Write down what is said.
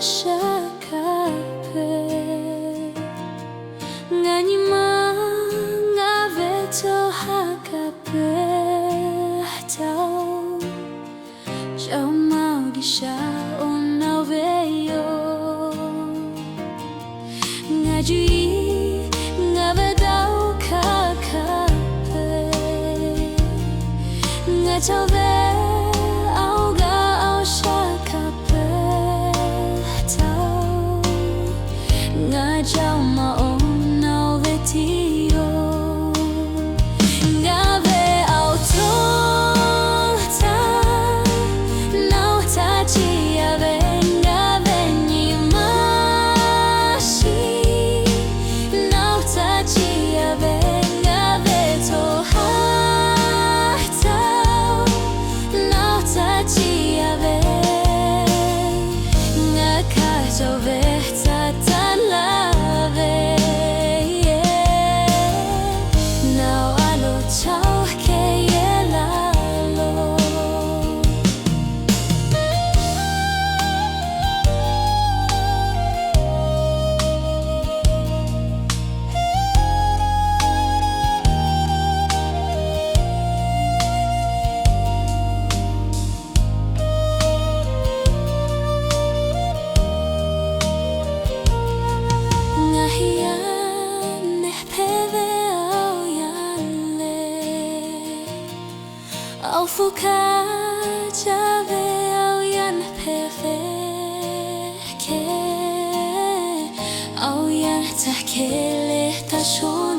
shakape Nganyima ngaveto hakape Tau Jau mau gisha onaveyo Ngajui ngavedau kakape Ngatove auga au shakape Tau Ngajau mau navetio Ngave au tonta Nau tachi ave ngave nyimashi Nau tachi ave ngave tohata Nau tachi ave Ngakatove tatalave Now I know tau ke yelalo Ngahian peve au yanle Au fuka jave au yan peve ke Au yan takele tashon